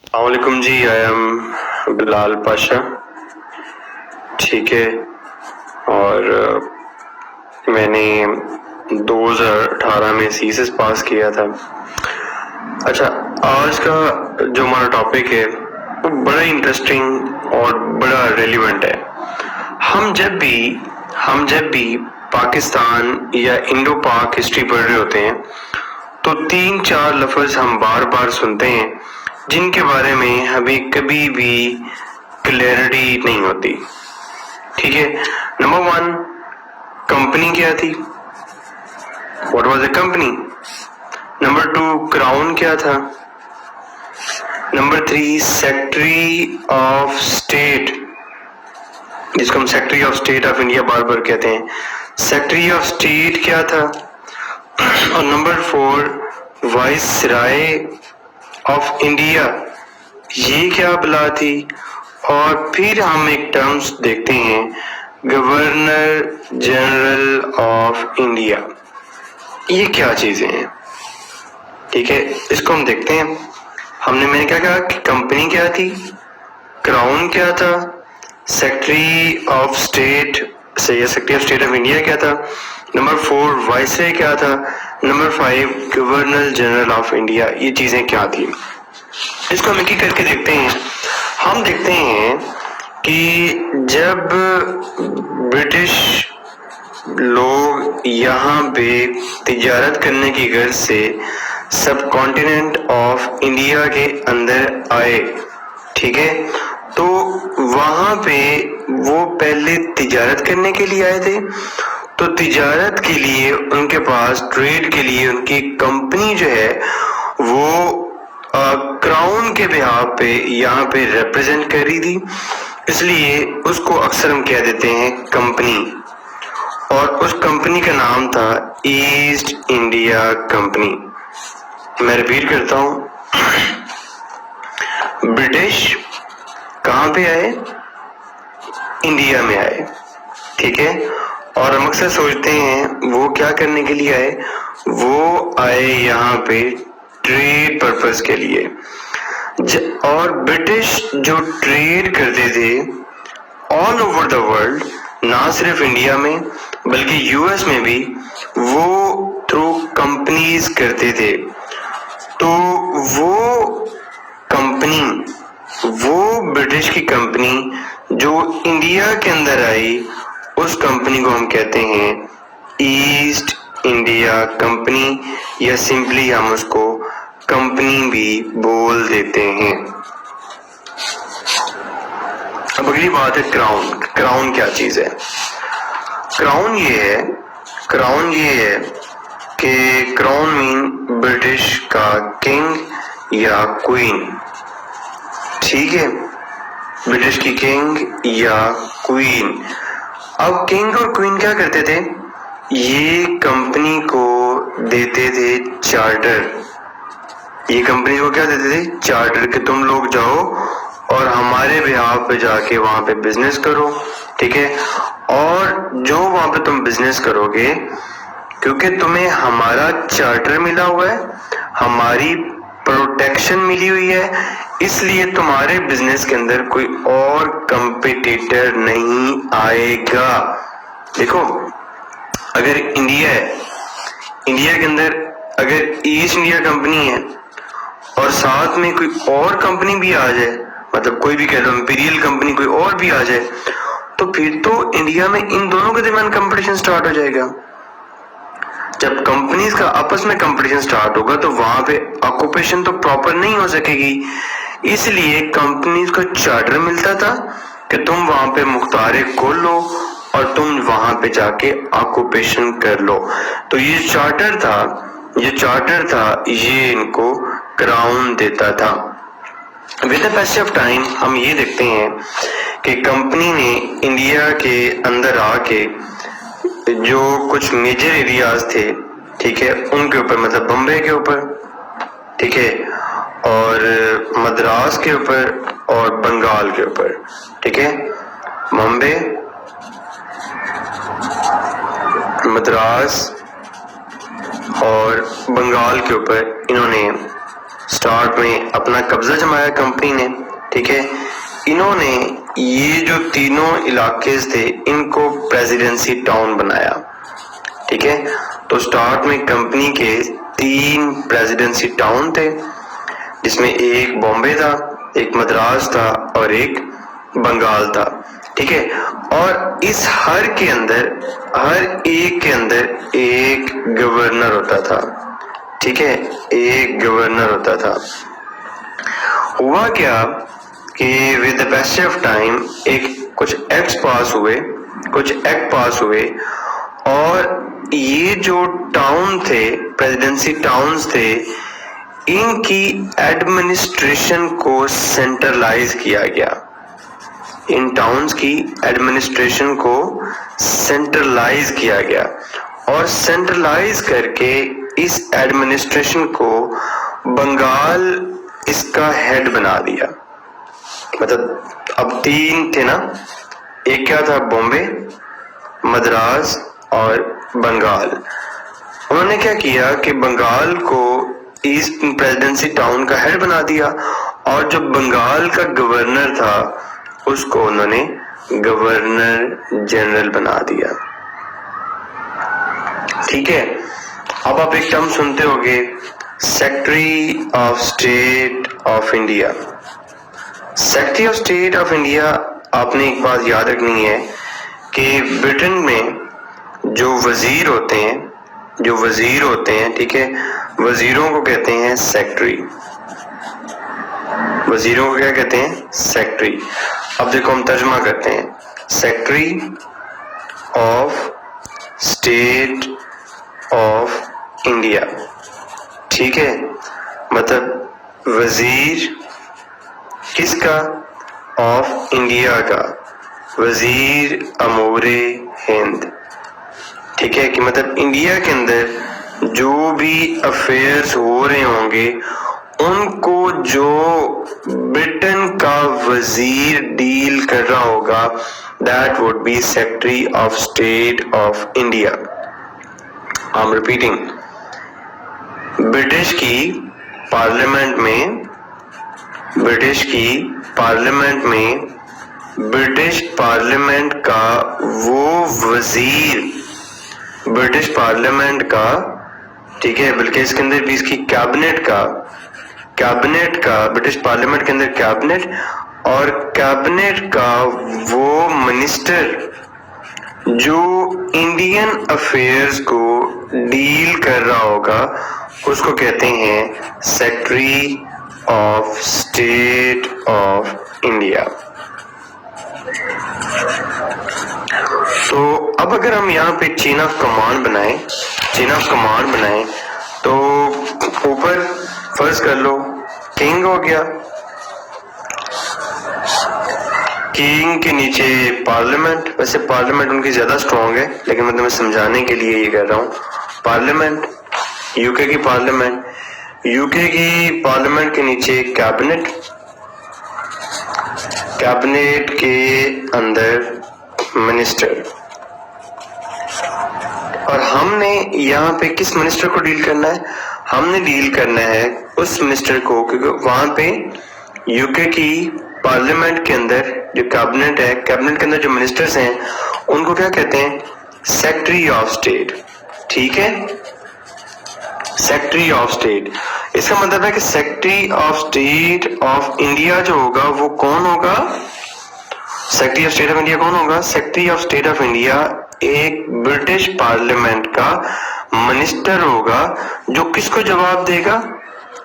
अस्सलामुअलैकुम जी, I am Bilal Pasha. ठीक है, और मैंने 2018 में सीएसएस पास किया था। अच्छा, आज का जो हमारा टॉपिक है वो बड़ा इंटरेस्टिंग और बड़ा रेलिवेंट है। हम जब भी पाकिस्तान या इंडो पाक हिस्ट्री पढ़ रहे होते हैं तो 3-4 लफ्ज हम बार बार सुनते हैं जिनके बारे में हमें कभी भी क्लैरिटी नहीं होती। ठीक है, नंबर 1, कंपनी क्या थी? What was a company? Number 2, crown क्या था? नंबर 3, सेक्रेटरी ऑफ स्टेट, जिसको हम secretary of state of India बार बार कहते हैं, सेक्रेटरी ऑफ स्टेट क्या था? और नंबर 4, वाइसराय ऑफ इंडिया, ये क्या बला थी? और फिर हम एक टर्म्स देखते हैं, गवर्नर जनरल ऑफ इंडिया, ये क्या चीजें हैं? ठीक है, इसको हम देखते हैं। मैंने क्या कहा कि कंपनी क्या थी, क्राउन क्या था, secretary of state secretary of state of India क्या था, नंबर 4 वाइसराय क्या था, number 5 governor general of India, ये चीजें क्या थी? इसको हम एक एक करके देखते हैं। हम देखते हैं कि जब ब्रिटिश लोग यहाँ पे तिजारत करने की गर्ज से सब कॉन्टिनेंट ऑफ इंडिया के अंदर आए, ठीक है, तो वहां पे वो पहले तिजारत करने के लिए आए थे। तो तिजारत के लिए उनके पास, ट्रेड के लिए उनकी कंपनी जो है वो क्राउन के बिहाफ पे यहाँ पे रिप्रेजेंट कर रही थी, इसलिए उसको अक्सर हम कह देते हैं कंपनी। और उस कंपनी का नाम था ईस्ट इंडिया कंपनी। मैं रिपीट करता हूं, ब्रिटिश कहां पे आए? इंडिया में आए, ठीक है। और हम अक्सर सोचते हैं वो क्या करने के लिए आए? वो आए यहाँ पे ट्रेड पर्पस के लिए। और ब्रिटिश जो ट्रेड करते थे ऑल ओवर द वर्ल्ड, ना सिर्फ इंडिया में बल्कि यूएस में भी, वो थ्रू कंपनीज करते थे। तो वो कंपनी, वो ब्रिटिश की कंपनी जो इंडिया के अंदर आई, उस कंपनी को हम कहते हैं ईस्ट इंडिया कंपनी, या सिंपली हम उसको कंपनी भी बोल देते हैं। अब अगली बात है क्राउन। क्राउन क्या चीज है? क्राउन ये है कि क्राउन मीन ब्रिटिश का किंग या क्वीन, ठीक है, ब्रिटिश की किंग या क्वीन। अब किंग और क्वीन क्या करते थे? ये कंपनी को देते थे चार्टर। ये कंपनी को क्या देते थे? चार्टर, कि तुम लोग जाओ और हमारे बिहाफ पे जाके वहां पे बिजनेस करो, ठीक है। और जो वहां पे तुम बिजनेस करोगे, क्योंकि तुम्हें हमारा चार्टर मिला हुआ है, हमारी प्रोटेक्शन मिली हुई है, इसलिए तुम्हारे बिजनेस के अंदर कोई और कंपटीटर नहीं आएगा। देखो, अगर इंडिया है, इंडिया के अंदर अगर ईस्ट इंडिया कंपनी है और साथ में कोई और कंपनी भी आ जाए, मतलब कोई भी कह लो इंपीरियल कंपनी कोई और भी आ जाए, तो फिर तो इंडिया में इन दोनों के दरमियान कंपटीशन स्टार्ट हो जाएगा। जब कंपनीज का आपस में कंपटीशन स्टार्ट होगा तो वहां पे ऑक्यूपेशन तो प्रॉपर नहीं हो सकेगी, इसलिए कंपनीज को चार्टर मिलता था कि तुम वहां पे मुख्तारे खोल लो और तुम वहां पे जाके ऑक्यूपेशन कर लो। तो ये चार्टर था, ये इनको क्राउन देता था। With the passage of time हम ये देखते हैं कि कंपनी ने इंडिया के अंदर आके जो कुछ मेजर एरियाज थे, ठीक है, उनके ऊपर, मतलब बम्बई के ऊपर, ठीक है, और मद्रास के ऊपर और बंगाल के ऊपर, ठीक है, बम्बई, मद्रास और बंगाल के ऊपर इन्होंने स्टार्ट में अपना कब्जा जमाया कंपनी ने, ठीक है। इन्होंने ये जो तीनों इलाके थे इनको प्रेसिडेंसी टाउन बनाया, ठीक है। तो स्टार्ट में कंपनी के 3 प्रेसिडेंसी टाउन थे, जिसमें एक बॉम्बे था, एक मद्रास था और एक बंगाल था, ठीक है। और इस हर एक के अंदर एक गवर्नर होता था, ठीक है, एक गवर्नर होता था। हुआ क्या कि with the passage of time कुछ एक्ट पास हुए और ये जो टाउन थे, प्रेसिडेंसी टाउन्स थे, इनकी एडमिनिस्ट्रेशन को सेंट्रलाइज किया गया। इन टाउन्स की एडमिनिस्ट्रेशन को सेंट्रलाइज किया गया और सेंट्रलाइज करके इस एडमिनिस्ट्रेशन को बंगाल इसका हेड बना दिया। मतलब अब 3 थे ना, एक क्या था, बॉम्बे, मद्रास और बंगाल। उन्होंने क्या किया कि बंगाल को इस प्रेसिडेंसी टाउन का हेड बना दिया और जो बंगाल का गवर्नर था उसको उन्होंने गवर्नर जनरल बना दिया, ठीक है। अब आप एक टर्म सुनते होंगे, secretary of state of India. Secretary of state of India, आपने एक बात याद रखनी है कि ब्रिटेन में जो वजीर होते हैं, ठीक है, वजीरों को कहते हैं सेक्रेटरी। वजीरों को क्या कहते हैं? सेक्रेटरी। अब देखो हम तर्जुमा करते हैं, secretary of state of India, ठीक है। मतलब वजीर किसका? ऑफ इंडिया का, वजीर अमूरे हिंद, ठीक है। कि मतलब इंडिया के अंदर जो भी अफेयर्स हो रहे होंगे उनको जो ब्रिटेन का वजीर डील कर रहा होगा, that would B secretary of state of India. I am repeating, British parliament में ब्रिटिश पार्लियामेंट का वो वजीर, ब्रिटिश पार्लियामेंट का, ठीक है, बल्कि इसके अंदर भी इसकी कैबिनेट का ब्रिटिश पार्लियामेंट के अंदर कैबिनेट और कैबिनेट का वो मिनिस्टर जो इंडियन अफेयर्स को डील कर रहा होगा उसको कहते हैं secretary of state of India. तो अब अगर हम यहाँ पे चेन ऑफ कमांड बनाएं तो ऊपर फर्ज कर लो किंग हो गया, किंग के नीचे पार्लियामेंट। वैसे पार्लियामेंट उनकी ज्यादा स्ट्रॉन्ग है लेकिन मैं तुम्हें समझाने के लिए ये कर रहा हूँ। पार्लियामेंट, यूके की पार्लियामेंट के नीचे कैबिनेट, कैबिनेट के अंदर मिनिस्टर। और हमने यहाँ पे किस मिनिस्टर को डील करना है? हमने डील करना है उस मिनिस्टर को, क्योंकि वहां पे यूके की पार्लियामेंट के अंदर जो कैबिनेट है, कैबिनेट के अंदर जो मिनिस्टर्स हैं उनको क्या कहते हैं? सेक्रेटरी ऑफ स्टेट, ठीक है, सेक्रेटरी ऑफ स्टेट। इसका मतलब है कि secretary of state of India जो होगा वो कौन होगा? Secretary of state of India कौन होगा? Secretary of state of India एक ब्रिटिश पार्लियामेंट का मिनिस्टर होगा जो किसको जवाब देगा?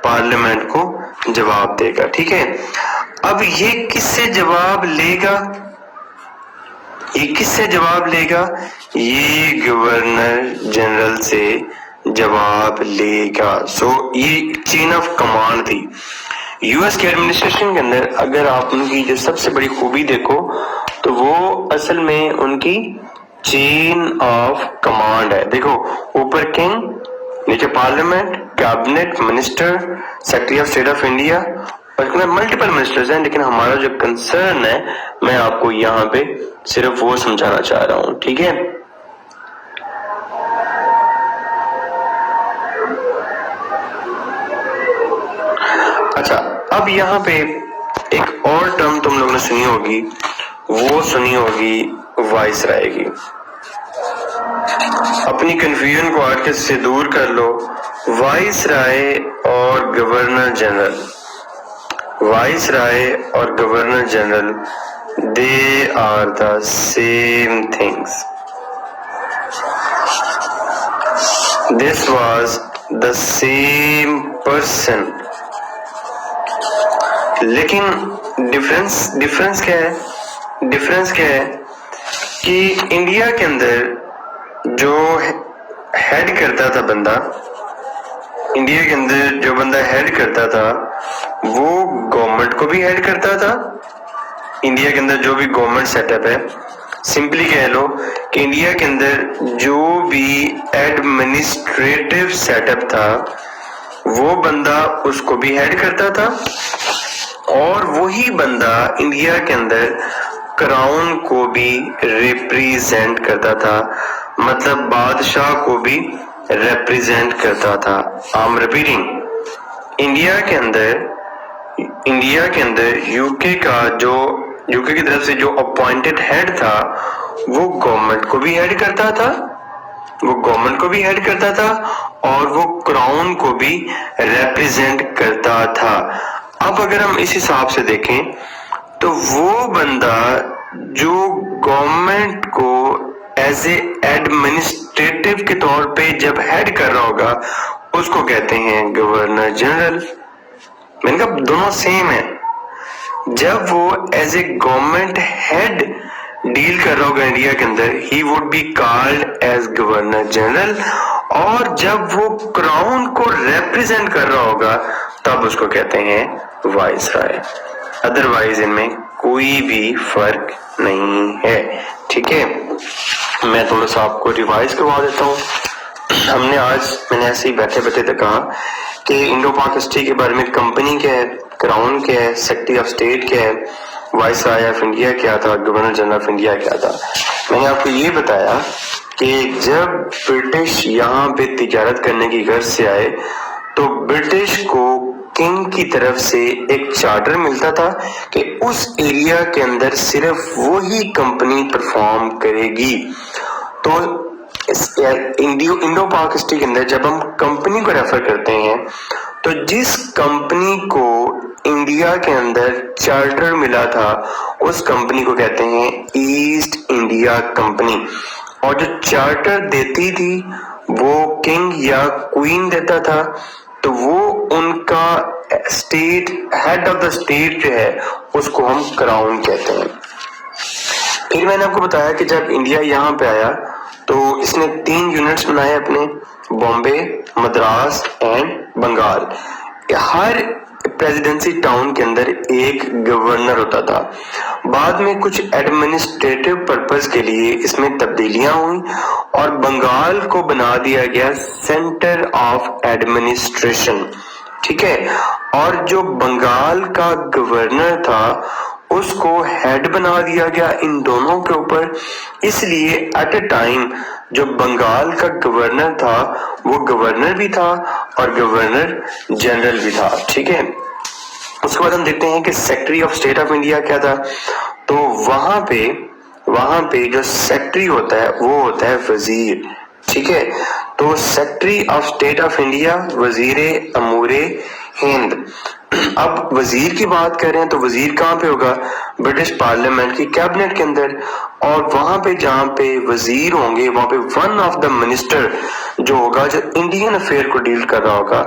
पार्लियामेंट को जवाब देगा, ठीक है। अब ये किससे जवाब लेगा? ये गवर्नर जनरल से जवाब लेगा। सो ये चेन ऑफ कमांड थी यूएस के एडमिनिस्ट्रेशन के अंदर। अगर आप उनकी जो सबसे बड़ी खूबी देखो तो वो असल में उनकी चेन ऑफ कमांड है। देखो ऊपर किंग, नीचे parliament, cabinet, minister, secretary of state of India, और इसमें मल्टीपल मिनिस्टर्स हैं। लेकिन हमारा जो कंसर्न है, मैं आपको यहाँ पे सिर्फ वो समझाना चाह रहा हूँ, ठीक है। अब यहाँ पे एक और टर्म तुम लोगों ने सुनी होगी, वो सुनी होगी वाइसराय की। अपनी कंफ्यूजन को आर्टिकल से दूर कर लो। वाइसराय और गवर्नर जनरल, वाइसराय और governor general, they are the same things. This was the same person। लेकिन डिफरेंस क्या है? डिफरेंस क्या है कि इंडिया के अंदर जो हेड करता था बंदा, इंडिया के अंदर जो बंदा हेड करता था वो गवर्नमेंट को भी हेड करता था। इंडिया के अंदर जो भी गवर्नमेंट सेटअप है, सिंपली कह लो कि इंडिया के अंदर जो भी एडमिनिस्ट्रेटिव सेटअप था वो बंदा उसको भी हेड करता था, और वही बंदा इंडिया के अंदर क्राउन को भी रिप्रेजेंट करता था, मतलब बादशाह को भी रिप्रेजेंट करता था। आई एम रिपीटिंग, इंडिया के अंदर यूके की तरफ से जो अपॉइंटेड हेड था वो गवर्नमेंट को भी हेड करता था, और वो क्राउन को भी रिप्रेजेंट करता था। अब अगर हम इस हिसाब से देखें तो वो बंदा जो गवर्नमेंट को एज ए एडमिनिस्ट्रेटिव के तौर पे जब हेड कर रहा होगा उसको कहते हैं गवर्नर जनरल। मैंने कहा दोनों सेम है। जब वो as a government head deal कर रहा होगा इंडिया के अंदर, he would be called as governor general, और जब वो क्राउन को रिप्रेजेंट कर रहा होगा तब उसको कहते हैं वाइसराय। अदरवाइज इनमें कोई भी फर्क नहीं है। ठीक है, मैं थोड़ा सा आपको रिवाइज करवा देता हूँ। मैंने ऐसे ही बैठे बैठे कहा कि इंडो पाक हिस्ट्री के बारे में कंपनी क्या है, क्राउन क्या है, सेक्रेटरी ऑफ स्टेट क्या है, वाइसराय ऑफ इंडिया क्या था, गवर्नर जनरल ऑफ इंडिया क्या था। मैंने आपको ये बताया कि जब ब्रिटिश यहाँ पे तिजारत करने की गर्ज से आए तो ब्रिटिश को किंग की तरफ से एक चार्टर मिलता था कि उस एरिया के अंदर सिर्फ वो ही कंपनी परफॉर्म करेगी। तो इंडो पाक हिस्ट्री के अंदर जब हम कंपनी को रेफर करते हैं तो जिस कंपनी को इंडिया के अंदर चार्टर मिला था उस कंपनी को कहते हैं ईस्ट इंडिया कंपनी, और जो चार्टर देती थी वो किंग या क्वीन देता था, तो वो उनका state head of the state जो है उसको हम क्राउन कहते हैं। फिर मैंने आपको बताया कि जब इंडिया यहाँ पे आया तो इसने 3 यूनिट्स बनाए अपने, बॉम्बे, मद्रास एंड बंगाल। हर प्रेसिडेंसी टाउन के अंदर एक गवर्नर होता था। बाद में कुछ एडमिनिस्ट्रेटिव पर्पस के लिए इसमें तब्दीलियां हुई और बंगाल को बना दिया गया सेंटर ऑफ एडमिनिस्ट्रेशन। ठीक है, और जो बंगाल का गवर्नर था उसको हेड बना दिया गया इन दोनों के ऊपर। इसलिए एट ए टाइम जो बंगाल का गवर्नर था वो गवर्नर भी था और गवर्नर जनरल भी था। ठीक है, उसके बाद हम देखते हैं कि secretary of state of India क्या था। तो वहां पे जो सेक्रेटरी होता है वो होता है वजीर। ठीक है, तो secretary of state of India वजीरे अमूरे हिंद। अब वजीर की बात कर रहे हैं तो वजीर कहाँ पे होगा? ब्रिटिश पार्लियामेंट की कैबिनेट के अंदर, और वहां पे जहाँ पे वजीर होंगे वहां पे वन ऑफ द मिनिस्टर जो होगा जो इंडियन अफेयर को डील कर रहा होगा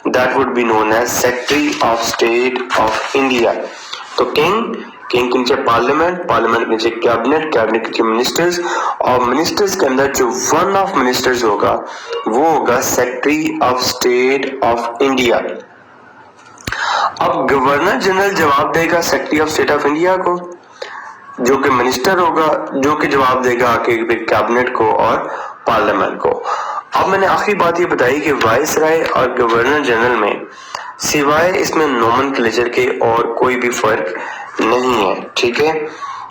that would be known as secretary of state of India. तो किंग के नीचे पार्लियामेंट के नीचे कैबिनेट के नीचे मिनिस्टर्स, और मिनिस्टर्स के अंदर जो वन ऑफ मिनिस्टर्स होगा वो होगा secretary of state of India. अब गवर्नर जनरल जवाब देगा secretary of state of India को, जो कि मिनिस्टर होगा जो कि जवाब देगा आके कैबिनेट को और पार्लियामेंट को। अब मैंने आखिरी बात ये बताई कि वाइसराय और गवर्नर जनरल में सिवाय इसमें नोमेनक्लेचर के और कोई भी फर्क नहीं है। ठीक है,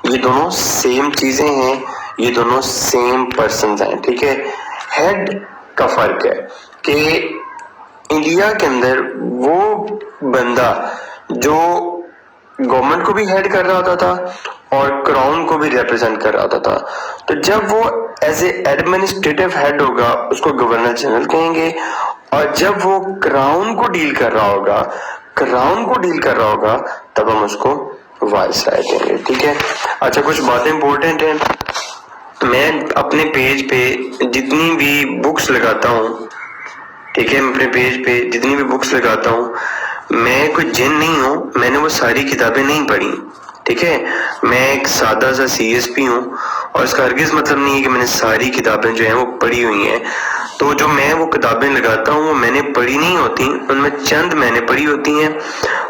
ये दोनों सेम चीजें हैं, ये दोनों सेम पर्सन हैं। ठीक है, हेड का फर्क है कि इंडिया के अंदर वो बंदा जो गवर्नमेंट को भी हेड कर रहा होता था और क्राउन को भी रिप्रेजेंट कर रहा होता था। तो जब वो एज ए एडमिनिस्ट्रेटिव हेड होगा उसको गवर्नर जनरल कहेंगे, और जब वो क्राउन को डील कर रहा होगा तब हम उसको वायसराय कहेंगे। ठीक है, अच्छा कुछ बातें इंपॉर्टेंट हैं। मैं अपने पेज पे जितनी भी बुक्स लगाता हूँ, ठीक है, मैं अपने पेज पे जितनी भी बुक्स लगाता हूँ, मैं कोई जिन नहीं हूँ, मैंने वो सारी किताबें नहीं पढ़ी। ठीक है, मैं एक सादा सा CSP हूँ और इसका हरगिज मतलब नहीं है कि मैंने सारी किताबें जो हैं वो पढ़ी हुई हैं। तो जो मैं वो किताबें लगाता हूँ वो मैंने पढ़ी नहीं होती, उनमें चंद मैंने पढ़ी होती हैं,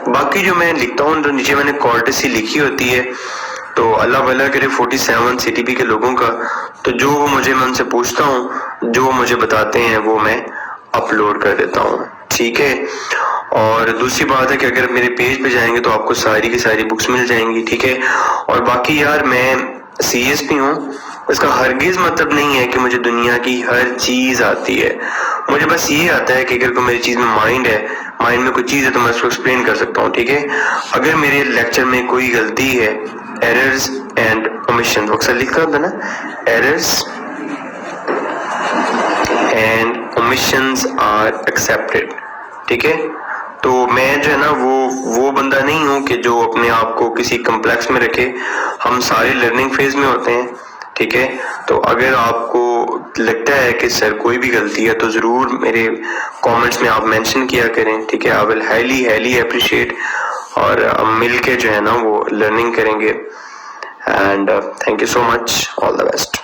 बाकी जो मैं लिखता हूँ तो नीचे मैंने कॉर्टेसी लिखी होती है। तो अल्लाह भला करे 47 CTP के लोगों का, तो जो वो मुझे मैं उनसे पूछता हूँ, जो वो मुझे बताते हैं वो मैं अपलोड कर देता हूँ। ठीक है, और दूसरी बात है कि अगर मेरे पेज पे जाएंगे तो आपको सारी की सारी बुक्स मिल जाएंगी। ठीक है, और बाकी यार मैं CSP हूँ, इसका हरगिज मतलब नहीं है कि मुझे दुनिया की हर चीज आती है। मुझे बस ये आता है कि अगर कोई मेरी चीज में माइंड में कोई चीज है तो मैं उसको एक्सप्लेन कर सकता हूँ। ठीक है, अगर मेरे लेक्चर में कोई गलती है, एरर्स एंड ओमिशन, अक्सर लिखा होता है ना, errors and omissions are accepted. ठीक है, तो मैं जो है ना वो बंदा नहीं हूँ कि जो अपने आप को किसी कम्प्लेक्स में रखे। हम सारे लर्निंग फेज में होते हैं। ठीक है, तो अगर आपको लगता है कि सर कोई भी गलती है तो जरूर मेरे कमेंट्स में आप मेंशन किया करें। ठीक है, आई विल हाईली अप्रिशिएट, और मिल के जो है ना वो लर्निंग करेंगे। And thank you so much, all the best.